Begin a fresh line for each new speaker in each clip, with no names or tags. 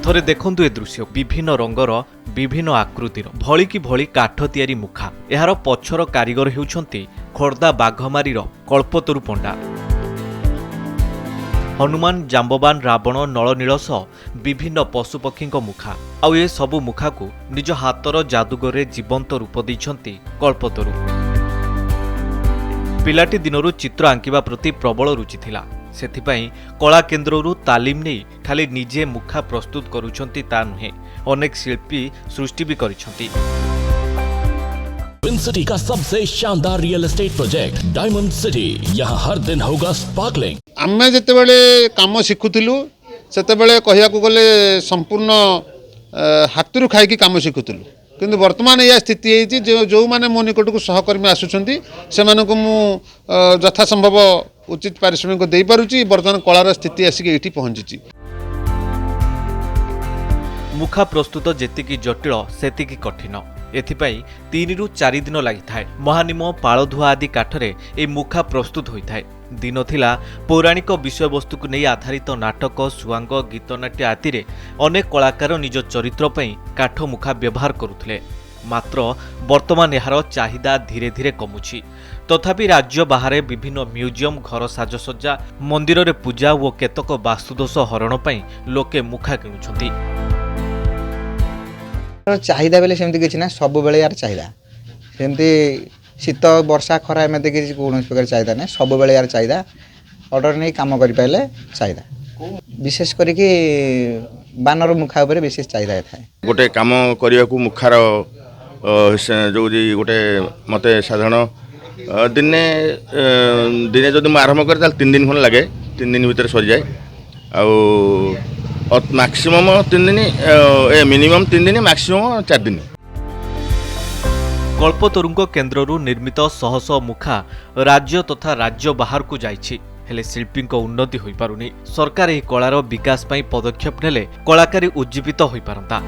थरे देखंतु ए दृश्य विभिन्न रंगर विभिन्न आकृतिर भली कि भली काठ तियारी मुखा। एहार पछर कारीगर हेउछंती खोर्धा बाघमारीर कल्पतरु पंडा। हनुमान जाम्बवान रावण नलनील सह विभिन्न पशुपक्षी मुखा आउ ए सबु मुखा को निज हातर जादूगरे जीवंत रूप दैछंती कल्पतरु। पिलाटी दिनरु चित्र आंकिबा प्रति प्रबल रुचि थिला। सेथिपाई कला केन्द्ररू तालीम नहीं खाली निजे मुखा प्रस्तुत करुछंती ता नुहे, अनेक शिल्पी सृष्टि भी करिछंती।
ट्विन सिटी का सबसे शानदार real estate project diamond city, यहाँ हर दिन होगा स्पार्कलिंग।
आमे जेतेबेले काम शिखुथिलु सेतेबेले कहिया को गले संपूर्ण हातरू खाई काम शिखुथिलु, किंतु वर्तमान यह स्थिति है जो जो माने मो निकट को सहकर्मी आसुछंती सेमानन को मु यथा संभव उचित पारिश्रमिक दे पारुची। वर्तमान कलार स्थिति आसिक एठी पहुंची।
मुखा प्रस्तुत जेतिकी जटिल सेतिकी कठिन। एथिपाई 3 ରୁ 4 दिन लागिथाय। महानिम पाळधुआ आदि काठरे ए मुखा प्रस्तुत होइथाय। दिन थिला पौराणिक विषयवस्तु को नहीं आधारित नाटक, सुआंग, गीतनाट्य आदि रे अनेक कलाकार निज चरित्र पई काठ मुखा व्यवहार करुथिले। मात्र वर्तमान एहार चाहिदा धीरे धीरे कमुछि। तथापि राज्य बाहर विभिन्न म्यूजियम, घर साजसज्जा, मंदिर रे पूजा और केतक वास्तुदोष हरण पई लोके मुखा किणुछंती।
चाहिदा बेले सेमती किछि ना, सब बेले यार चाहिदा सेमती शीत वर्षा खरा एमती किछि कोन प्रकार चाहिदा ना, सब बेले यार चाहिदा ऑर्डर नहीं काम करि पाइले चाहिदा। विशेष करी कि बानर मुखा ऊपर विशेष चाहिदा थाए।
गोटे काम करिया को मुखार जो गोटे मते साधारण दिने दिने जदि मैं आरंभ करे 3 दिन खन लगे, 3 दिन भीतर सरी जाए। आ मैक्सिमम 3 दिन मिनिमम 3 दिन मैक्सिमम 4 दिन।
कल्पतरुंग केन्द्ररू निर्मित शह शह मुखा राज्य तथा राज्य बाहर को जाइछि, हेले शिल्पी उन्नति होई पारुनी। सरकार एही कलार विकास पई पदक्षेप नेले कलाकारी उज्जीवित होई पारंता।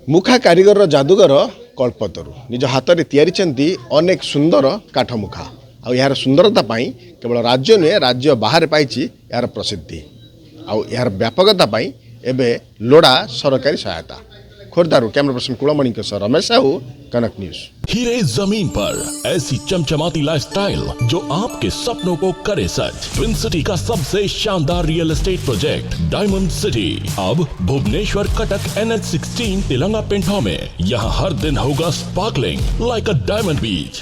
मुखा कारीगर जादूगर कल्पतरु निज हाथ में तैयारी अनेक सुंदर काठ मुखा। आ यार सुंदरता पाई केवल राज्य नुहे राज्य बाहर पाई यार प्रसिद्धि। आउ यार व्यापकता पाई एबे लोड़ा सरकारी सहायता। खोर्धारू कैमरा पर्सन कुलमणि के सर रमेश साहू, कनक न्यूज।
हीरे जमीन पर ऐसी चमचमाती लाइफस्टाइल जो आपके सपनों को करे सच। ट्विन सिटी का सबसे शानदार real estate project diamond city अब भुवनेश्वर कटक NH16 तिलंगा पेंठा में। यहाँ हर दिन होगा sparkling like a diamond beach.